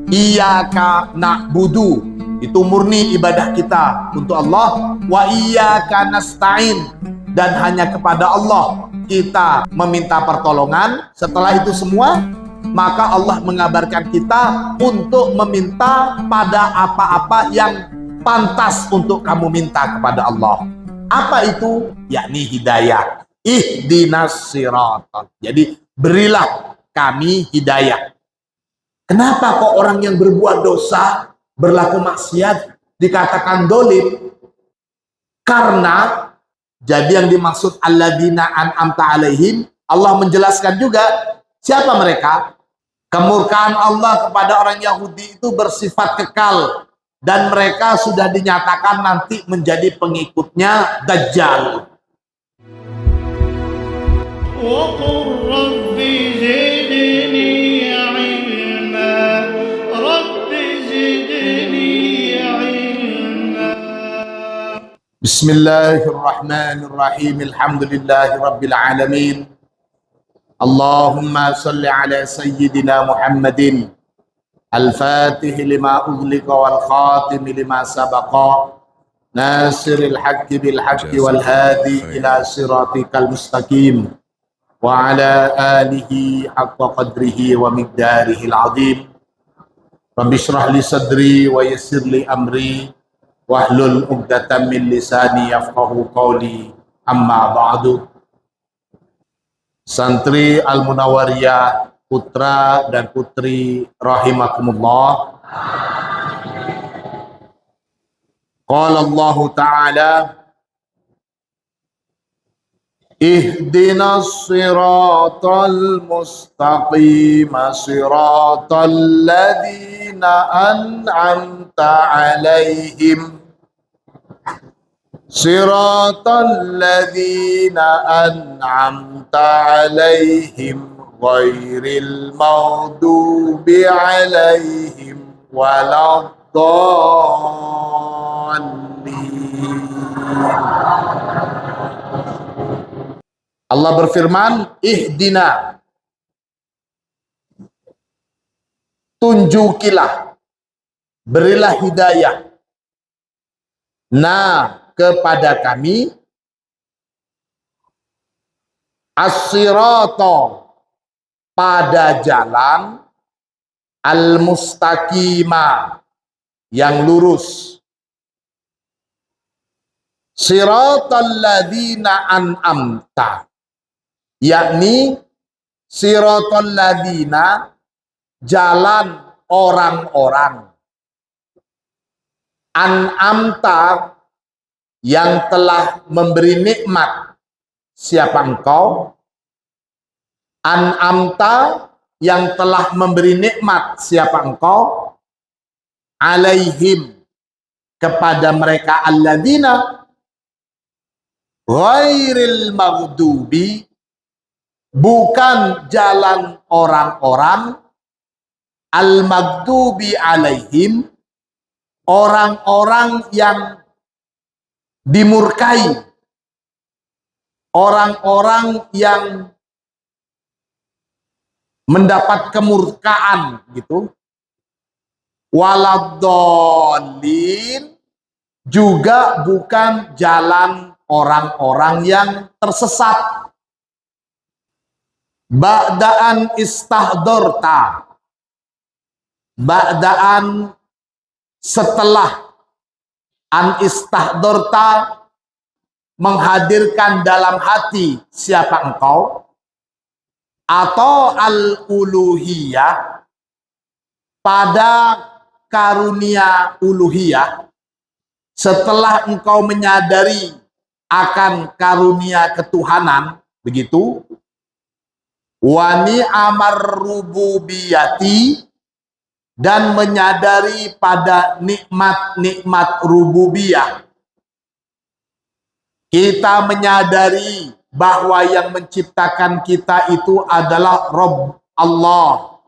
Iyyaka na'budu, itu murni ibadah kita untuk Allah. Wa iyyaka nasta'in, dan hanya kepada Allah kita meminta pertolongan. Setelah itu semua, maka Allah mengabarkan kita untuk meminta pada apa-apa yang pantas untuk kamu minta kepada Allah. Apa itu? Yakni hidayah. Ihdinas siratal. Jadi berilah kami hidayah. Kenapa kok orang yang berbuat dosa, berlaku maksiat, dikatakan dolim? Karena, jadi yang dimaksud alladzina an'amta alaihim, Allah menjelaskan juga siapa mereka. Kemurkaan Allah kepada orang Yahudi itu bersifat kekal, dan mereka sudah dinyatakan nanti menjadi pengikutnya Dajjal. Bismillahirrahmanirrahim. Alhamdulillahi rabbil alamin. Allahumma salli ala sayyidina Muhammadin al-fatih lima ughliqa wal khatim lima sabaqa nasiril haqqi bil haqqi wal hadi ila siratikal mustaqim wa ala alihi haqqa qadrihi wa miqdarihi al-azim. Rabbi shrah li sadri wa yassir li amri wahlul 'uqdatam min lisani yafqahu qawli. Amma ba'du. Santri Al-Munawwariyah, putra dan putri rahimakumullah. Qala Allah Ta'ala, ihdinas siratal mustaqim, siratal ladzina an'amta alaihim, siratal ladzina an'amta alaihim ghairil maghdubi alaihim waladdallin. Allah berfirman, ihdina, tunjukilah, berilah hidayah, kepada kami, as-sirata, pada jalan, al-mustaqima, yang lurus, siratal ladzina an'amta, yakni siratal ladzina, jalan orang-orang, an'amta, yang telah memberi nikmat. Siapa engkau? An'amta, yang telah memberi nikmat. Siapa engkau? Alaihim, kepada mereka, alladzina ghairil maghdubi, bukan jalan orang-orang, al-maghdubi alaihim, orang-orang yang dimurkai, orang-orang yang mendapat kemurkaan gitu. Waladdallin, juga bukan jalan orang-orang yang tersesat. Ba'daan istahdorta, ba'daan, setelah, an istahdorta, menghadirkan dalam hati siapa engkau, atau al-uluhiyah, pada karunia uluhiyah, setelah engkau menyadari akan karunia ketuhanan, begitu. Wani amar rububiyati, dan menyadari pada nikmat-nikmat rububiyah. Kita menyadari bahwa yang menciptakan kita itu adalah Rabb Allah,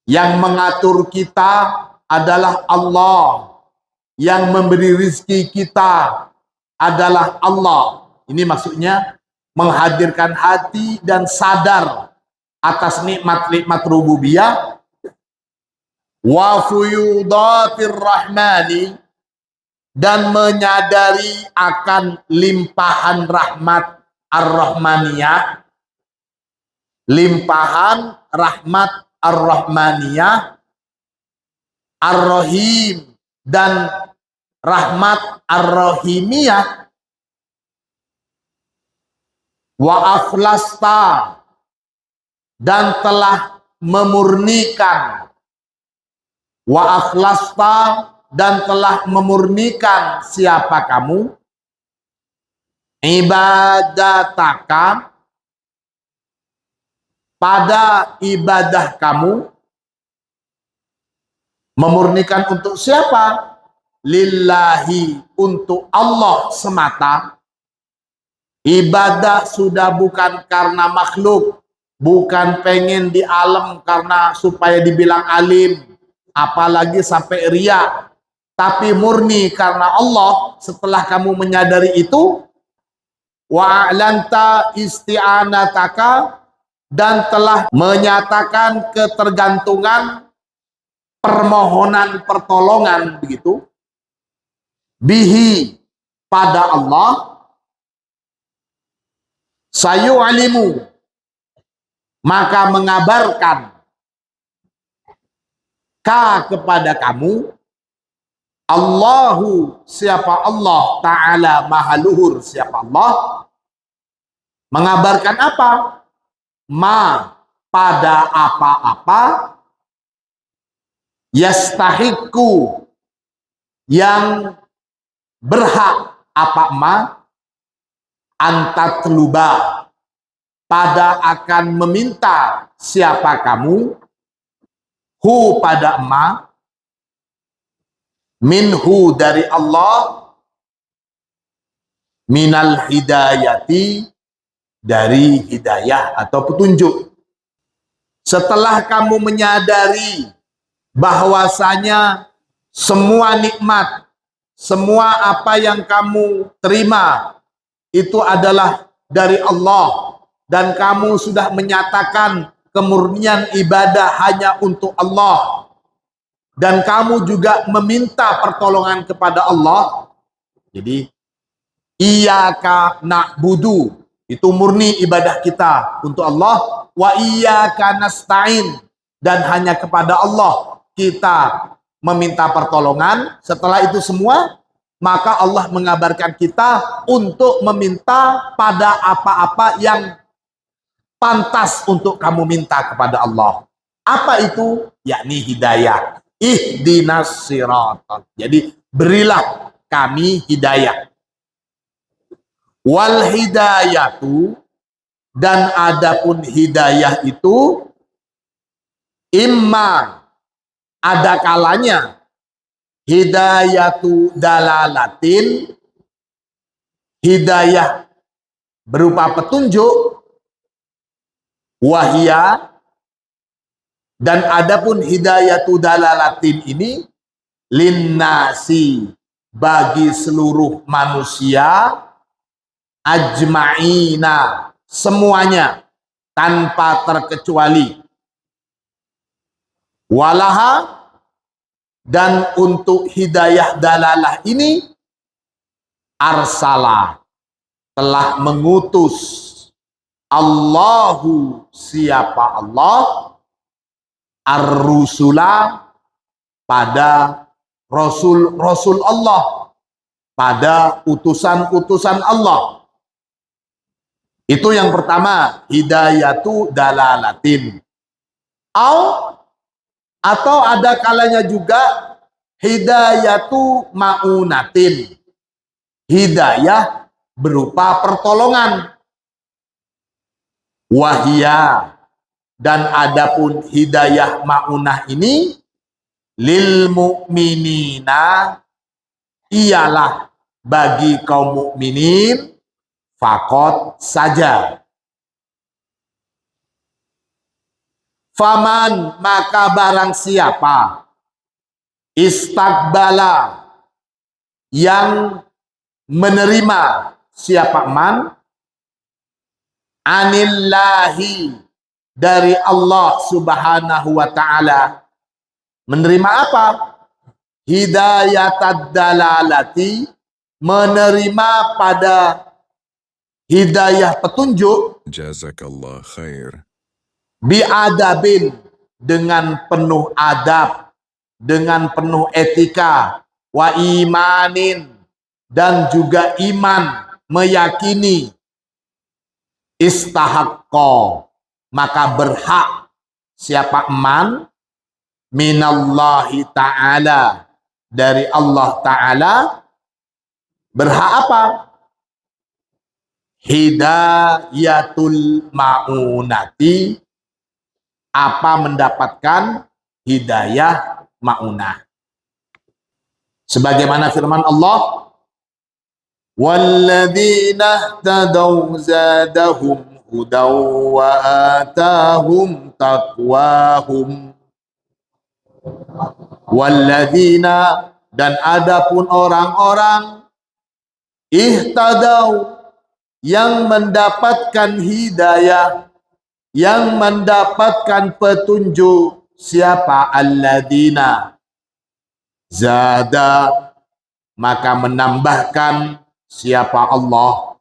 yang mengatur kita adalah Allah, yang memberi rizki kita adalah Allah. Ini maksudnya menghadirkan hati dan sadar atas nikmat-nikmat rububiyah, wa fuyudatir rahmani, dan menyadari akan limpahan rahmat ar-rahmaniyah, limpahan rahmat ar-rahmaniyah, ar-rahim, dan rahmat ar-rahimiyah, wa akhlasta, dan telah memurnikan, wa akhlasta, dan telah memurnikan siapa kamu, ibadataka, pada ibadah kamu, memurnikan untuk siapa? Lillahi, untuk Allah semata. Ibadah sudah bukan karena makhluk, bukan pengen di alam karena supaya dibilang alim, apalagi sampai riya, tapi murni karena Allah. Setelah kamu menyadari itu, wa'lanta isti'anataka, dan telah menyatakan ketergantungan, permohonan pertolongan, begitu, bihi, pada Allah, sayu'alimu, maka mengabarkan, ka, kepada kamu, Allahu, siapa Allah Ta'ala, maha luhur siapa Allah, mengabarkan apa? Ma, pada apa-apa, yastahiku, yang berhak, apa ma, antatluba, pada akan meminta siapa kamu, hu, pada ma, minhu, dari Allah, minal hidayati, dari hidayah atau petunjuk. Setelah kamu menyadari bahwasanya semua nikmat, semua apa yang kamu terima itu adalah dari Allah, dan kamu sudah menyatakan kemurnian ibadah hanya untuk Allah, dan kamu juga meminta pertolongan kepada Allah. Jadi iyyaka na'budu, itu murni ibadah kita untuk Allah, wa iyyaka nasta'in, dan hanya kepada Allah kita meminta pertolongan. Setelah itu semua, maka Allah mengabarkan kita untuk meminta pada apa-apa yang pantas untuk kamu minta kepada Allah. Apa itu? Yakni hidayah. Ihdinas siratal. Jadi berilah kami hidayah. Wal hidayatu, dan adapun hidayah itu, imma, ada kalanya, hidayatu dalalatin, hidayah berupa petunjuk, wahia, dan adapun hidayatu dalalatin ini, linnasi, bagi seluruh manusia, ajma'ina, semuanya tanpa terkecuali, walaha, dan untuk hidayah dalalah ini, arsala, telah mengutus, Allahu, siapa Allah, ar-rusula, pada rasul-rasul Allah, pada utusan-utusan Allah. Itu yang pertama, hidayatu dalalatin. Atau ada kalanya juga hidayatu ma'unatin, hidayah berupa pertolongan. Wahia, dan adapun hidayah ma'unah ini, lil mu'minina, ialah bagi kaum mukminin, fakot saja. Faman, maka barang siapa, istakbala, yang menerima, siapa man, anillahi, dari Allah subhanahu wa ta'ala, Menerima apa? Hidayatad dalalati, menerima pada hidayah petunjuk, Jazakallah khair. biadabin, dengan penuh adab, dengan penuh etika, wa imanin, dan juga iman, meyakini, istahaqqa, maka berhak siapa man, minallahi ta'ala, dari Allah ta'ala, berhak apa? Hidayatul ma'unati, apa mendapatkan hidayah ma'unah. Sebagaimana firman Allah, walladzina tadaw zadahum hudaw wa atahum taqwahum. Walladzina, dan adapun orang-orang, ihtadaw, yang mendapatkan hidayah, yang mendapatkan petunjuk, siapa? Alladzina, zada, maka menambahkan siapa Allah,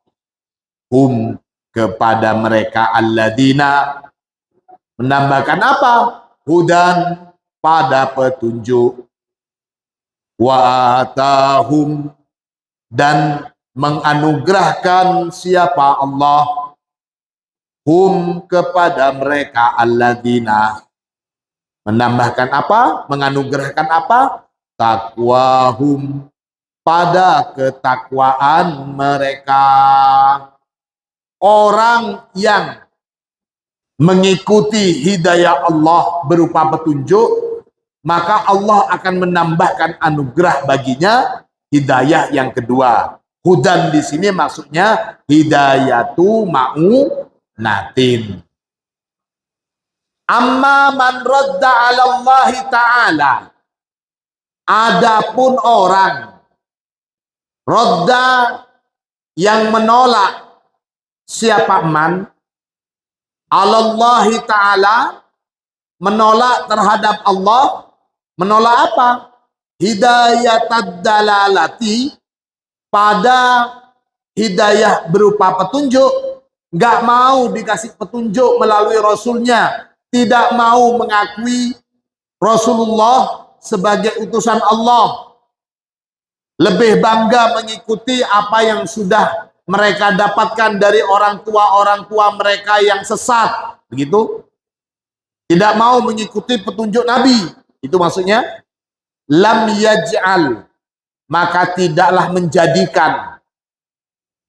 hum, kepada mereka, alladzina, menambahkan apa? Hudan, pada petunjuk, wa atahum, dan menganugerahkan siapa Allah, hum, kepada mereka, alladzina, menambahkan apa? Menganugerahkan apa? Taqwahum, pada ketakwaan mereka. Orang yang mengikuti hidayah Allah berupa petunjuk, maka Allah akan menambahkan anugerah baginya, hidayah yang kedua. Hudan di sini maksudnya hidayatu ma'unatin. Amma man radda 'ala Allah ta'ala, adapun orang radda, yang menolak, siapa man, 'ala Allah ta'ala, menolak terhadap Allah. Menolak apa? Hidayatad dalalati, pada hidayah berupa petunjuk. Nggak mau dikasih petunjuk melalui Rasulnya, tidak mau mengakui Rasulullah sebagai utusan Allah, lebih bangga mengikuti apa yang sudah mereka dapatkan dari orang tua mereka yang sesat, begitu. Tidak mau mengikuti petunjuk Nabi, itu maksudnya. Lam yaj'al, maka tidaklah menjadikan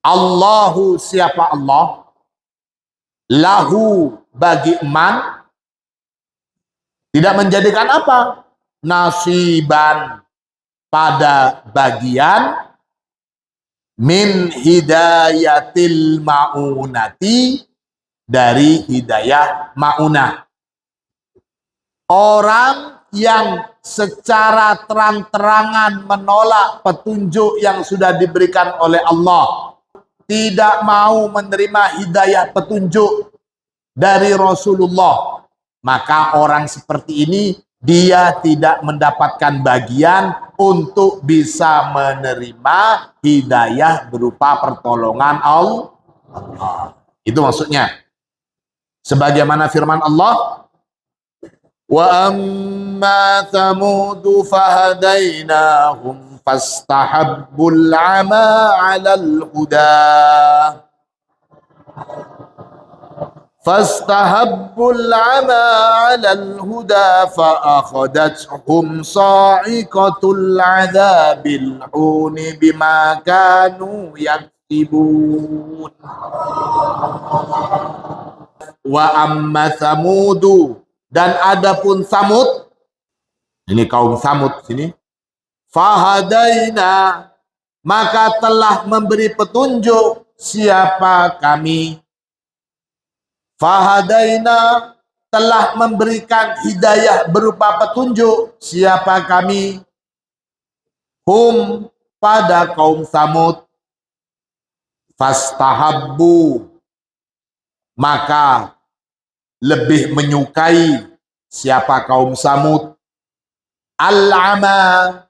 Allahu, siapa Allah, lahu, bagi man, tidak menjadikan apa? Nasiban, pada bagian, min hidayatil ma'unati, dari hidayah ma'unah. Orang yang secara terang-terangan menolak petunjuk yang sudah diberikan oleh Allah, tidak mau menerima hidayah petunjuk dari Rasulullah, maka orang seperti ini dia tidak mendapatkan bagian untuk bisa menerima hidayah berupa pertolongan Allah. Itu maksudnya. Sebagaimana firman Allah, wa amma thamudu fahadainahum fastahabbul ama 'alal huda fastahabbul ama 'alal huda fa akhadathum sa'iqatul 'adzabil huni bima kanu yaktibun. Wa amma thamudu, dan adapun Samud, ini kaum Samud sini, fahadaina, maka telah memberi petunjuk siapa kami, fahadaina, telah memberikan hidayah berupa petunjuk siapa kami, hum, pada kaum Samud, fastahabbu, maka lebih menyukai siapa kaum Samud, al-ama,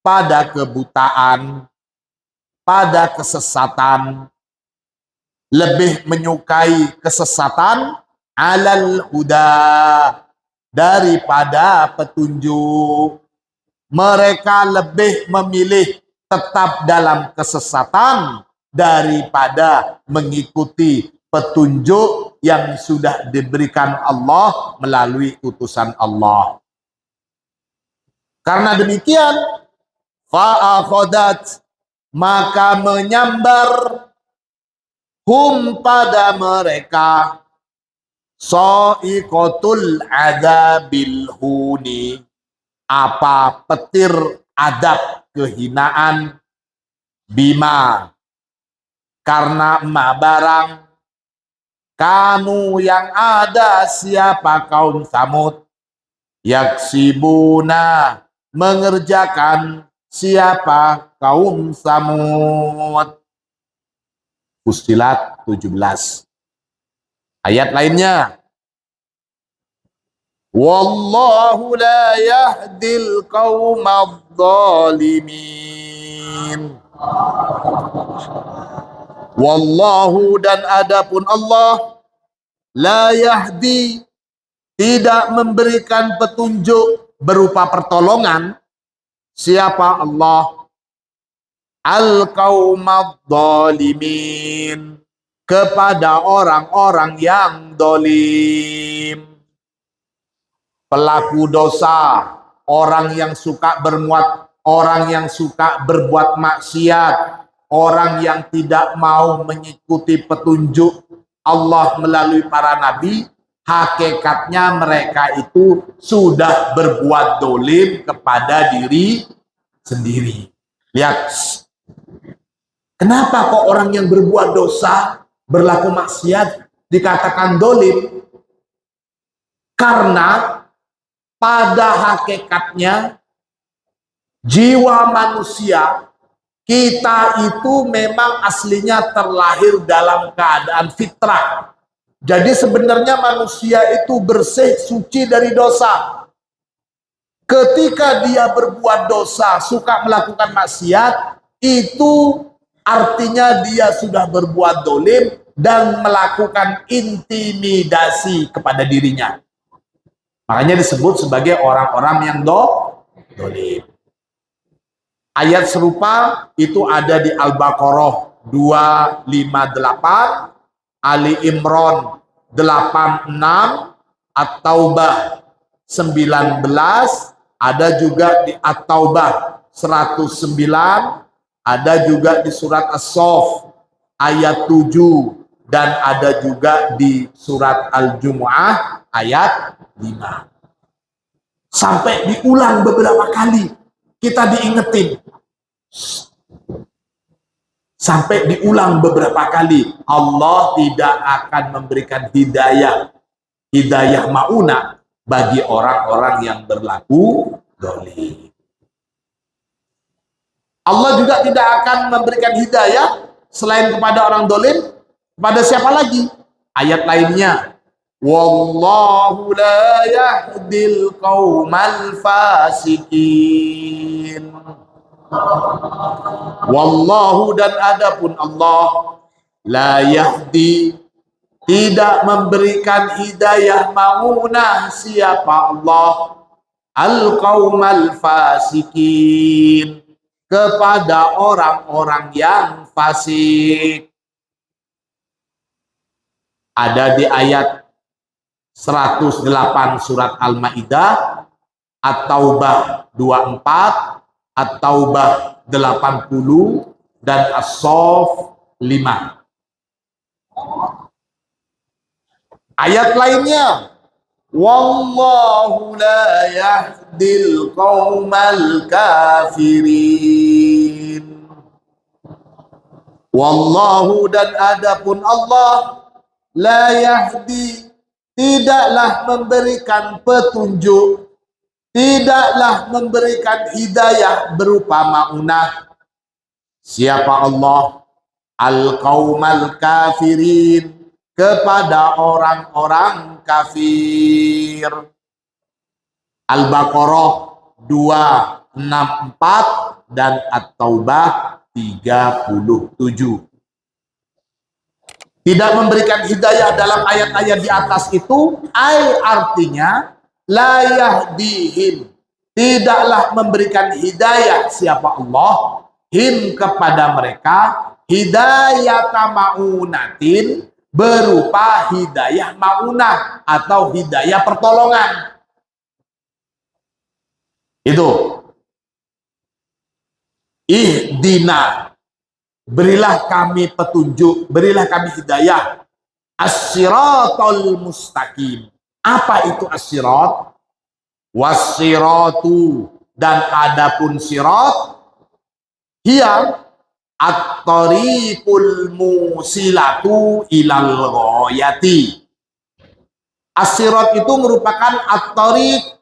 pada kebutaan, pada kesesatan, lebih menyukai kesesatan alal huda, daripada petunjuk. Mereka lebih memilih tetap dalam kesesatan daripada mengikuti petunjuk yang sudah diberikan Allah melalui utusan Allah. Karena demikian, fa'akhodat, maka menyambar hum, pada mereka, so'ikotul adabil huni, apa petir adab kehinaan, bima, karena ma barang, kanu yang ada siapa kaum Samud, yaksibuna, mengerjakan siapa kaum Samud. Fussilat 17. Ayat lainnya, wallahu la yahdil qaumadh dhalimin. Wallahu, dan adapun Allah, la yahdi, tidak memberikan petunjuk berupa pertolongan, siapa Allah, al-qaumadh dhalimin, kepada orang-orang yang dolim, pelaku dosa, orang yang suka berbuat maksiat, orang yang tidak mau mengikuti petunjuk Allah melalui para nabi. Hakikatnya mereka itu sudah berbuat dolim kepada diri sendiri. Lihat, kenapa kok orang yang berbuat dosa, berlaku maksiat, dikatakan dolim? Karena pada hakikatnya jiwa manusia kita itu memang aslinya terlahir dalam keadaan fitrah. Jadi sebenarnya manusia itu bersih, suci dari dosa. Ketika dia berbuat dosa, suka melakukan maksiat, itu artinya dia sudah berbuat dolim dan melakukan intimidasi kepada dirinya. Makanya disebut sebagai orang-orang yang dolim. Ayat serupa itu ada di Al-Baqarah 258, Ali Imran 86, At-Taubah 19, ada juga di At-Taubah 109, ada juga di surat As-Saff ayat 7, dan ada juga di surat Al-Jumu'ah ayat 5. Sampai diulang beberapa kali, kita diingetin. Sampai diulang beberapa kali, Allah tidak akan memberikan hidayah ma'unah bagi orang-orang yang berlaku dolim. Allah juga tidak akan memberikan hidayah selain kepada orang dolim, kepada siapa lagi? Ayat lainnya, wallahu la yahdil qaumal fasikin. Wallahu, dan adapun Allah, la yahdi, tidak memberikan hidayah ma'unah siapa Allah, al-qaumal fasikin, kepada orang-orang yang fasik. Ada di ayat 108 surat Al-Maidah, At-Taubah 24, At-Taubah 80, dan As-Saff 5. Ayat lainnya, wallahu la yahdil qaumal kafirin. Wallahu, dan adapun Allah, la yahdi, tidaklah memberikan petunjuk, tidaklah memberikan hidayah berupa ma'unah siapa Allah, al-qaumal kafirin, kepada orang-orang kafir. Al-Baqarah 264 dan At-Taubah 37. Tidak memberikan hidayah dalam ayat-ayat di atas itu artinya la yahdihim, tidaklah memberikan hidayah siapa Allah him kepada mereka hidayata maunatin, berupa hidayah maunah atau hidayah pertolongan. Itu ihdina, berilah kami petunjuk, berilah kami hidayah, as-siratal mustaqim. Apa itu as-sirat? Was-siratu, dan adapun sirat, hiya at-tariqul musilatu ilal ghayati. As-sirat itu merupakan at-tariq,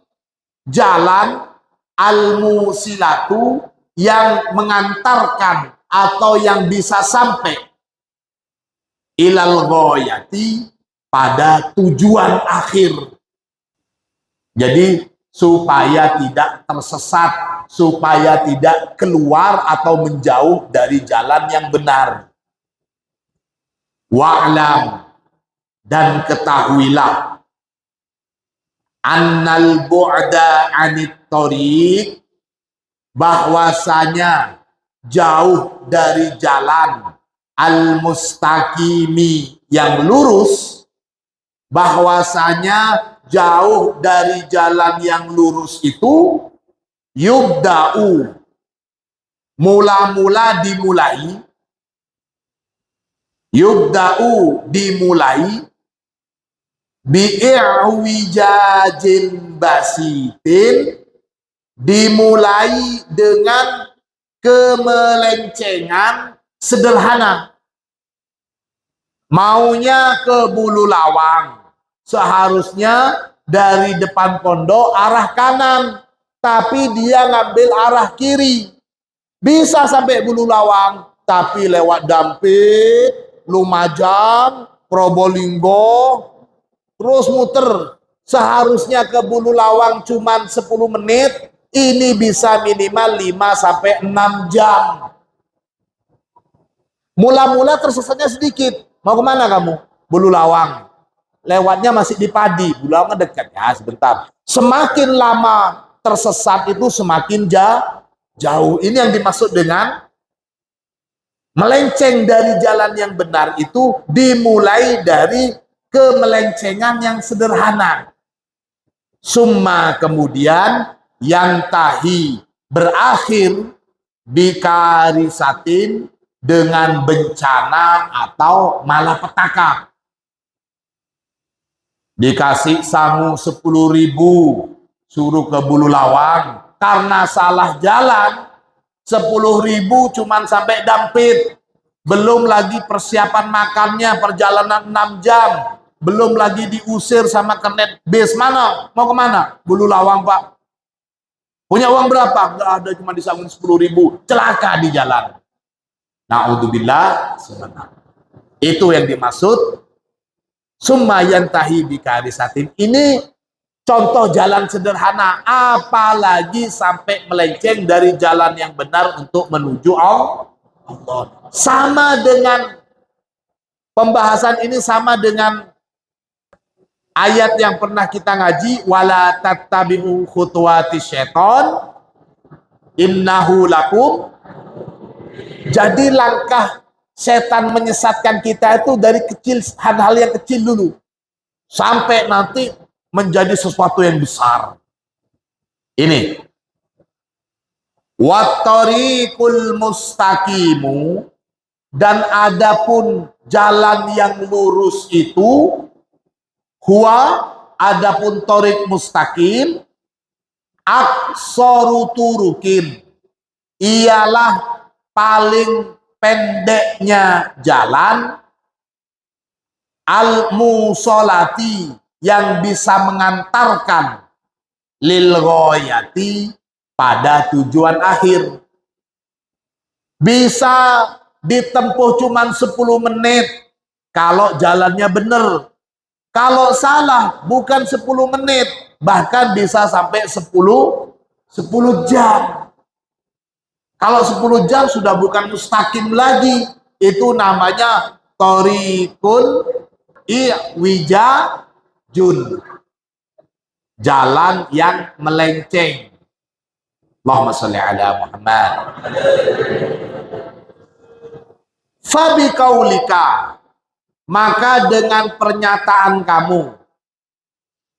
jalan, al-musilatu, yang mengantarkan atau yang bisa sampai ilal ghayati, pada tujuan akhir. Jadi supaya tidak tersesat, supaya tidak keluar atau menjauh dari jalan yang benar. Wa'lam, dan ketahuilah, annal bu'da anit thoriq, bahwasanya jauh dari jalan al-mustaqimi, yang lurus, bahwasanya jauh dari jalan yang lurus itu yubda'u, mula-mula dimulai, yubda'u dimulai, bi'i'wijajin basitin, dimulai dengan kemelencengan sederhana. Maunya ke Bulu Lawang, seharusnya dari depan pondok arah kanan, tapi dia ngambil arah kiri. Bisa sampai Bulu Lawang, tapi lewat Dampit, Lumajang, Probolinggo, terus muter. Seharusnya ke Bulu Lawang cuma 10 menit, ini bisa minimal 5 sampai 6 jam. Mula-mula tersesatnya sedikit. Mau kemana kamu? Bulu Lawang. Lewatnya masih di Padi, Bulu Lawang dekat ya, sebentar. Semakin lama tersesat itu semakin jauh. Ini yang dimaksud dengan melenceng dari jalan yang benar, itu dimulai dari kemelencengan yang sederhana. Summa, kemudian yang tahi, berakhir bikarisatin, dengan bencana atau malapetaka. Dikasih sangu 10.000, suruh ke Bulu Lawang, karena salah jalan, 10.000 cuman sampai Dampit, belum lagi persiapan makannya, perjalanan 6 jam, belum lagi diusir sama kernet bis. Mana? Mau kemana? Bulu Lawang, Pak. Punya uang berapa? Nggak ada, cuma disanggung 10.000. Celaka di jalan. Na'udzubillah. Itu yang dimaksud summa yantahi bikarisatin. Ini contoh jalan sederhana, apalagi sampai melenceng dari jalan yang benar untuk menuju Allah. Sama dengan pembahasan ini, sama dengan ayat yang pernah kita ngaji, wala tattabi'u khutuwati syaiton innahu lakum. Jadi langkah setan menyesatkan kita itu dari kecil, hal-hal yang kecil dulu, sampai nanti menjadi sesuatu yang besar. Ini wattariqul mustaqimu, dan adapun jalan yang lurus itu, huwa, adapun thoriq mustaqim, aqsaru turukin, ialah paling pendeknya jalan, al-musolati, yang bisa mengantarkan lil ghayati, pada tujuan akhir. Bisa ditempuh cuma 10 menit kalau jalannya benar. Kalau salah bukan 10 menit, bahkan bisa sampai 10 10 jam. Kalau 10 jam sudah bukan mustaqim lagi. Itu namanya thoriqun iwijajun. Jalan yang melenceng. Allahumma sholli ala Muhammad. Fabi kaulika, maka dengan pernyataan kamu,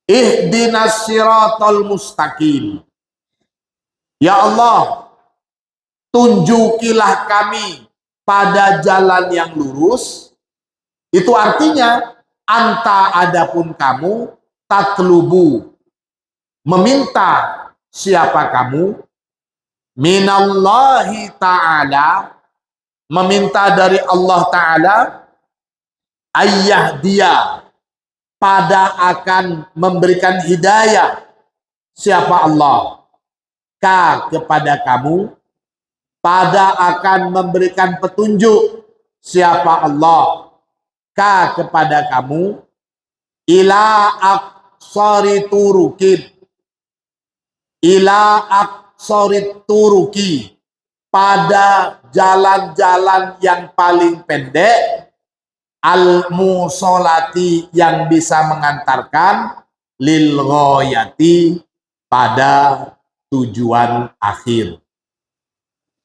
ihdinas siratal mustaqim, ya Allah, tunjukilah kami pada jalan yang lurus. Itu artinya anta adapun kamu, tatlubu, meminta. Siapa kamu? Minallahi ta'ala, meminta dari Allah Ta'ala, ayah dia, pada akan memberikan hidayah. Siapa Allah? Ka, kepada kamu, pada akan memberikan petunjuk. Siapa Allah? Ka, kepada kamu, ila aqsari turukin, ila aqsari turuki, pada jalan-jalan yang paling pendek, al-musolati, yang bisa mengantarkan, lil ghoyati, pada tujuan akhir.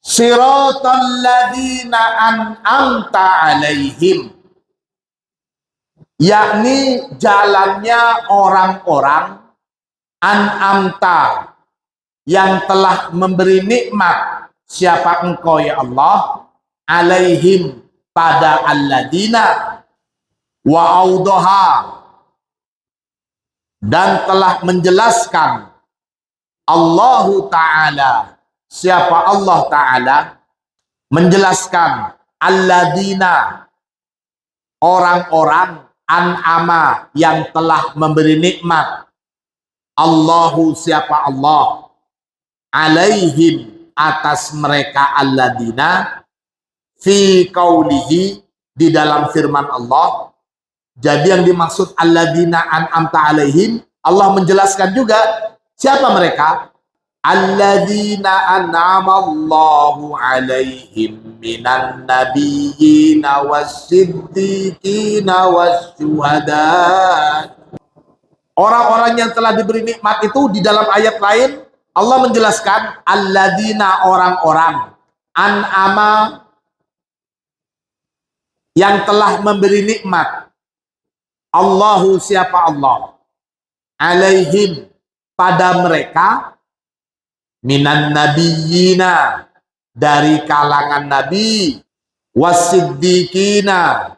Siratal ladzina an'amta alaihim, yakni jalannya orang-orang an'amta, yang telah memberi nikmat. Siapa engkau ya Allah? Alaihim, pada alladzina, wa audaha, dan telah menjelaskan. Allahu Ta'ala, siapa Allah Ta'ala? Menjelaskan alladzina, orang-orang, an'ama, yang telah memberi nikmat. Allahu, siapa Allah? Alaihim, atas mereka alladzina, fi qaulihi, di dalam firman Allah. Jadi yang dimaksud alladzina an'amta alaihim, Allah menjelaskan juga siapa mereka. Alladzina an'amallahu alaihim minan nabiyyina was-siddiqina was-syuhada. Orang-orang yang telah diberi nikmat itu di dalam ayat lain Allah menjelaskan alladzina, orang-orang, an'ama, yang telah memberi nikmat. Allahu, siapa Allah? Alaihim, pada mereka, minan nabiyyina, dari kalangan nabi, wasiddiqina,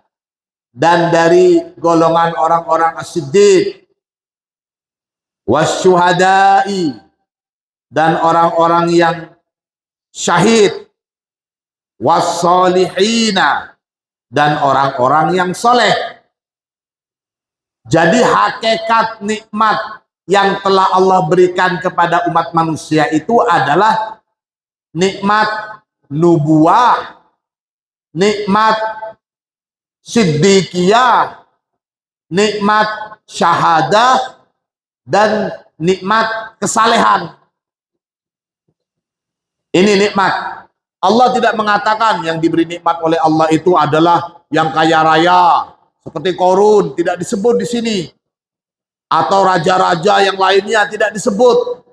dan dari golongan orang-orang as-siddiq, wasyuhada'i, dan orang-orang yang syahid, wassolihina, dan orang-orang yang soleh. Jadi hakikat nikmat yang telah Allah berikan kepada umat manusia itu adalah nikmat nubuwah, nikmat siddiqiyah, nikmat syahadah, dan nikmat kesalehan. Ini nikmat. Allah tidak mengatakan yang diberi nikmat oleh Allah itu adalah yang kaya raya seperti Qarun, tidak disebut di sini. Atau raja-raja yang lainnya tidak disebut.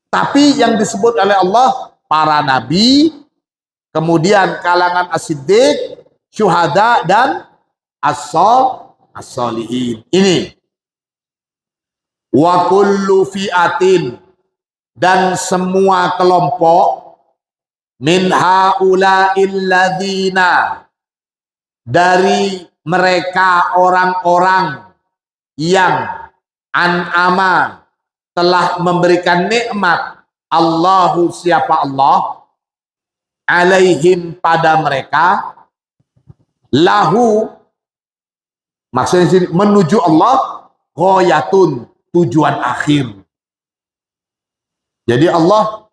Tapi yang disebut oleh Allah para nabi, kemudian kalangan as-siddiq, syuhada, dan as-solihin. Ini. Wa kullu fi'atin, dan semua kelompok, min haula'il ladzina, dari mereka orang-orang yang an'ama, telah memberikan nikmat. Allahu, siapa Allah? Alaihim, pada mereka, lahu, maksudnya sini menuju Allah, ghoyatun, tujuan akhir. Jadi Allah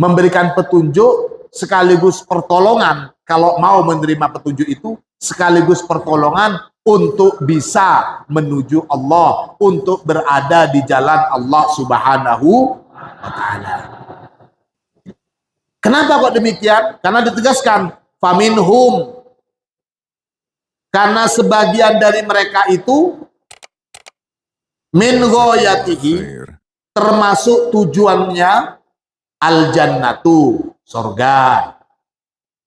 memberikan petunjuk sekaligus pertolongan. Kalau mau menerima petunjuk itu sekaligus pertolongan untuk bisa menuju Allah, untuk berada di jalan Allah Subhanahu wa taala. Kenapa kok demikian? Karena ditegaskan faminhum, karena sebagian dari mereka itu min ghayatihi, خير termasuk tujuannya al jannatu, surga.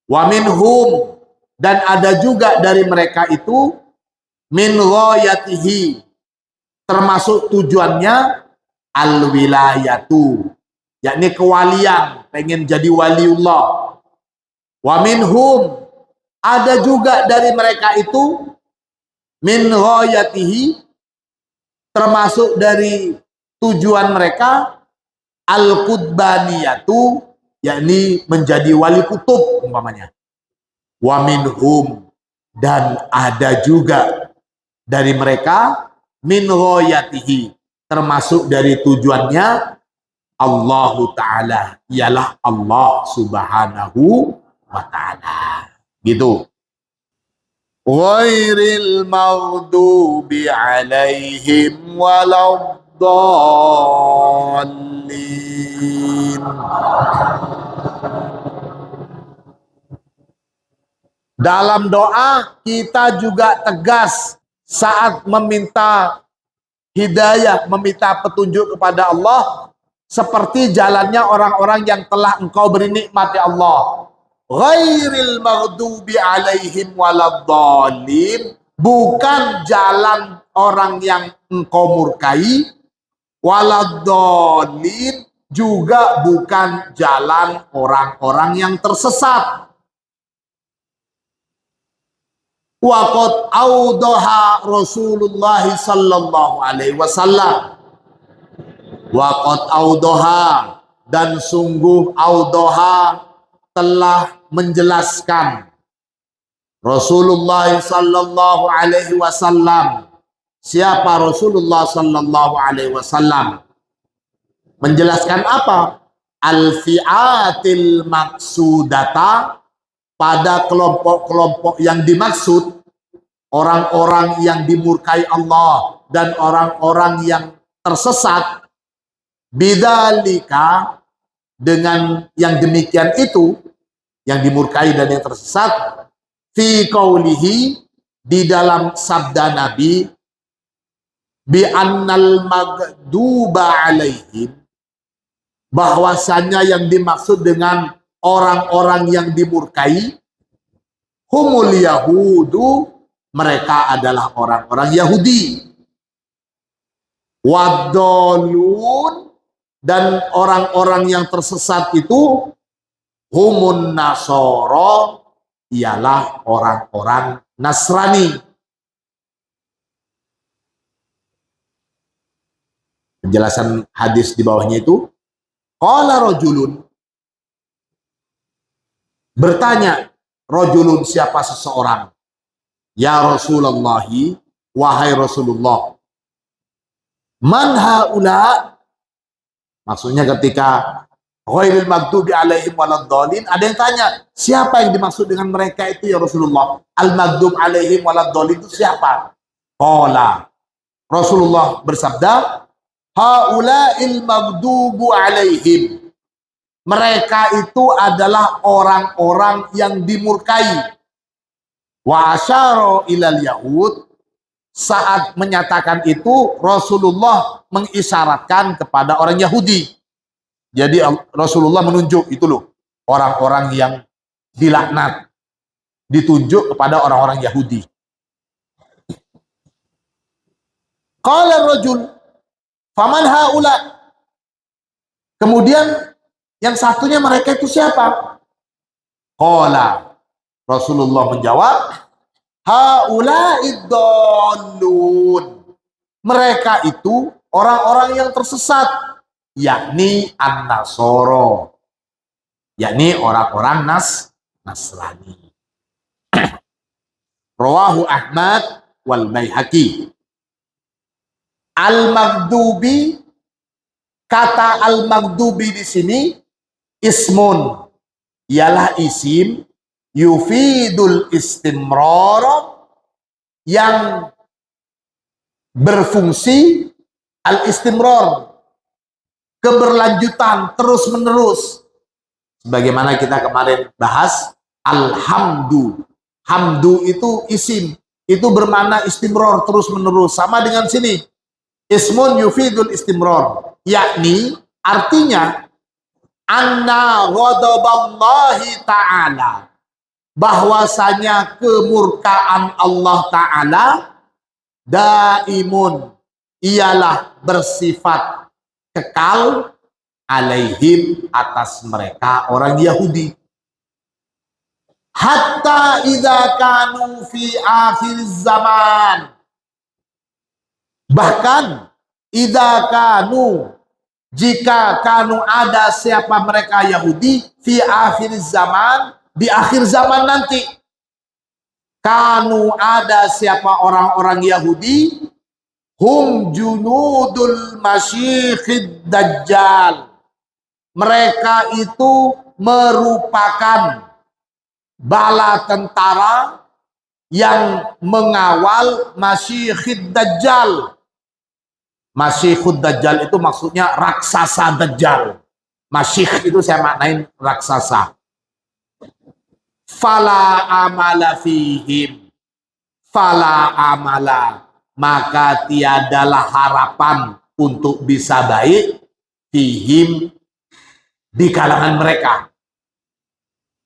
Wa minhum, dan ada juga dari mereka itu min ghayatihi, termasuk tujuannya al wilayatu, yakni kewalian, pengen jadi waliullah. Wa minhum, ada juga dari mereka itu min ghayatihi, termasuk dari tujuan mereka al-qutbaniyatu, yakni menjadi wali kutub umpamanya. Wa minhum, dan ada juga dari mereka min ghayatihi, termasuk dari tujuannya Allah Ta'ala, ialah Allah Subhanahu wa Ta'ala. Gitu. Ghairil maghdubi alaihim waladdallin. Dalam doa kita juga tegas saat meminta hidayah, meminta petunjuk kepada Allah, seperti jalannya orang-orang yang telah engkau beri nikmat ya Allah. Ghairil maghdubi alaihim waladdallin, bukan jalan orang yang engkau murkai, waladdallin, juga bukan jalan orang-orang yang tersesat. Waqad audaha Rasulullah sallallahu alaihi wasallam. Waqad audaha, dan sungguh audaha, telah menjelaskan Rasulullah sallallahu alaihi wasallam. Siapa Rasulullah sallallahu alaihi wasallam? Menjelaskan apa? Al-fi'atil maksudata, pada kelompok-kelompok yang dimaksud, orang-orang yang dimurkai Allah dan orang-orang yang tersesat. Bidzalika, dengan yang demikian itu, yang dimurkai dan yang tersesat, fi qaulihi, di dalam sabda Nabi, bi annal maghduba alaihim, bahwasanya yang dimaksud dengan orang-orang yang dimurkai humul yahudu, mereka adalah orang-orang Yahudi. Waddallun, dan orang-orang yang tersesat itu humun nasoro, ialah orang-orang Nasrani. Penjelasan hadis di bawahnya itu, qala rajulun, bertanya rajulun, siapa seseorang, ya Rasulullah, wahai Rasulullah, man haula, maksudnya ketika ghairil maghdubi alaihim waladdallin, ada yang tanya, siapa yang dimaksud dengan mereka itu ya Rasulullah? Al-maghdub alaihim waladdallin itu siapa? Qala, Rasulullah bersabda, haula'il maghdubu alaihim, mereka itu adalah orang-orang yang dimurkai. Wa asyara ilal yahud, saat menyatakan itu Rasulullah mengisyaratkan kepada orang Yahudi. Jadi Rasulullah menunjuk itu loh, orang-orang yang dilaknat, ditunjuk kepada orang-orang Yahudi. Qala rajul, faman haula, kemudian yang satunya mereka itu siapa? Qala, Rasulullah menjawab, haula'id dallun, mereka itu orang-orang yang tersesat, yakni an-nasoro, yakni orang-orang Nasrani. Rawahu Ahmad wal Baihaqi. Al-maghdubi, kata al-maghdubi di sini ismun, ialah isim yufidul istimrar, yang berfungsi al-istimrar, keberlanjutan, terus-menerus. Sebagaimana kita kemarin bahas, alhamdu. Hamdu itu isim, itu bermakna istimrar, terus-menerus. Sama dengan sini, ismun yufidul istimrar, yakni artinya anna ghadaballahi ta'ala, bahwasanya kemurkaan Allah Ta'ala daimun, ialah bersifat kekal, alaihim, atas mereka orang Yahudi, hatta idza kanu fi akhir zaman, bahkan idza kanu, jika kanu ada siapa mereka Yahudi, fi akhir zaman, di akhir zaman nanti, kanu ada siapa orang-orang Yahudi, hum junudul masyikhid dajjal, mereka itu merupakan bala tentara yang mengawal masyikhid dajjal. Masyikhud dajjal itu maksudnya raksasa dajjal. Masyikh itu saya maknain raksasa. Fala amala fihim, fala amala, maka tiadalah harapan untuk bisa baik, fihim, di kalangan mereka.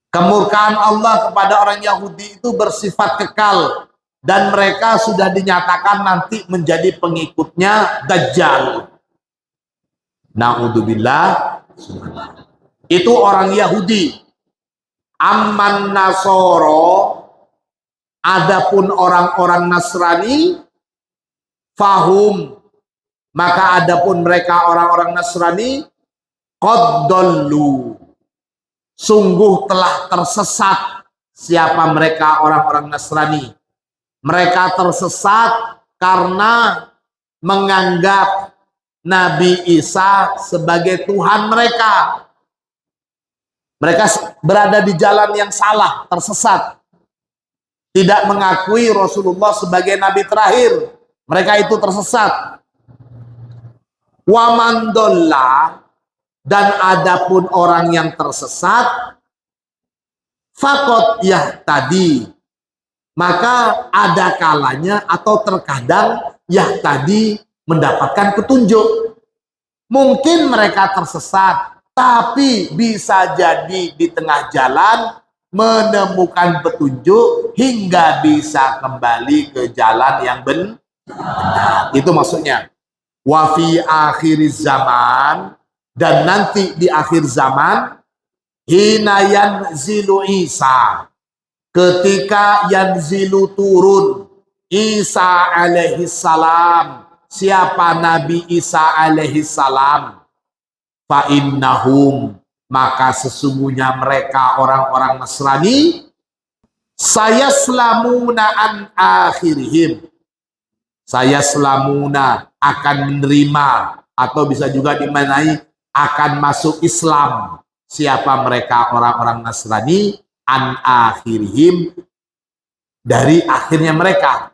Kemurkaan Allah kepada orang Yahudi itu bersifat kekal, dan mereka sudah dinyatakan nanti menjadi pengikutnya Dajjal. Na'udzubillah. Itu orang Yahudi. Amman Nasoro, adapun orang-orang Nasrani, fahum, maka adapun mereka orang-orang Nasrani, qad dallu, sungguh telah tersesat. Siapa mereka orang-orang Nasrani? Mereka tersesat karena menganggap Nabi Isa sebagai Tuhan mereka. Mereka berada di jalan yang salah, tersesat. Tidak mengakui Rasulullah sebagai Nabi terakhir. Mereka itu tersesat. Wa man dolla, dan adapun orang yang tersesat, faqad yahtadi, maka ada kalanya atau terkadang yahtadi, mendapatkan petunjuk. Mungkin mereka tersesat, tapi bisa jadi di tengah jalan menemukan petunjuk hingga bisa kembali ke jalan yang benar. Itu maksudnya. Wa fi akhir zaman, dan nanti di akhir zaman, hina yanzilu Isa, ketika yanzilu turun Isa alaihi salam. Siapa Nabi Isa alaihi salam? Fa innahum, maka sesungguhnya mereka orang-orang Nasrani, sayaslamuna an akhirihim, sayaslamuna, akan menerima, atau bisa juga dimaknai akan masuk Islam. Siapa mereka orang-orang Nasrani? An akhirihim, dari akhirnya mereka,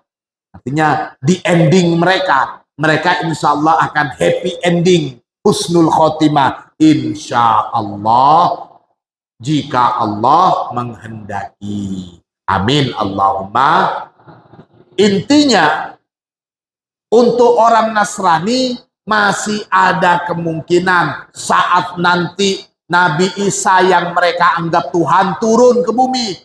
artinya di ending mereka. Mereka insya Allah akan happy ending, husnul khotimah, insya Allah, jika Allah menghendaki. Amin Allahumma. Intinya, untuk orang Nasrani masih ada kemungkinan saat nanti Nabi Isa yang mereka anggap Tuhan turun ke bumi.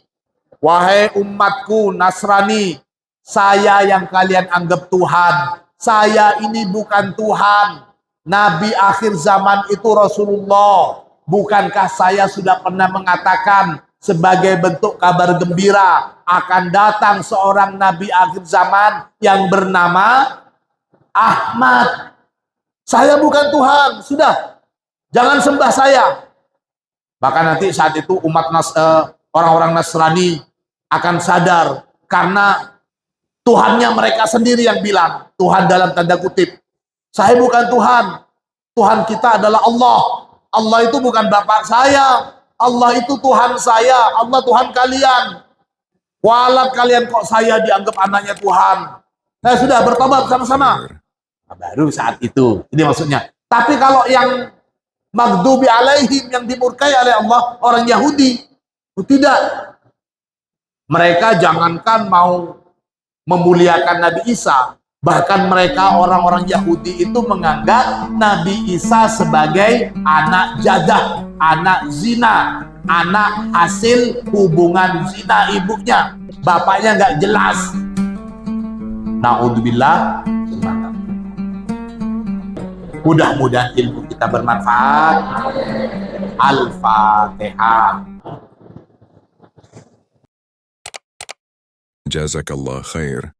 Wahai umatku Nasrani, saya yang kalian anggap Tuhan, saya ini bukan Tuhan. Nabi akhir zaman itu Rasulullah. Bukankah saya sudah pernah mengatakan sebagai bentuk kabar gembira akan datang seorang Nabi akhir zaman yang bernama Ahmad. Saya bukan Tuhan, sudah, jangan sembah saya. Bahkan nanti saat itu umat orang-orang Nasrani akan sadar, karena Tuhannya mereka sendiri yang bilang, Tuhan dalam tanda kutip, saya bukan Tuhan, Tuhan kita adalah Allah. Allah itu bukan bapak saya, Allah itu Tuhan saya, Allah Tuhan kalian. Kualat kalian kok saya dianggap anaknya Tuhan. Sudah bertobat sama-sama. Khair. Nah, baru saat itu. Ini maksudnya. Tapi kalau yang maghdubi alaihim, yang dimurkai oleh Allah, orang Yahudi, tidak. Mereka jangankan mau memuliakan Nabi Isa, bahkan mereka orang-orang Yahudi itu menganggap Nabi Isa sebagai anak jadah, anak zina, anak hasil hubungan zina ibunya, bapaknya nggak jelas. Na'udzubillah. Mudah-mudahan ilmu kita bermanfaat. Al-Fatihah. Jazakallah khair.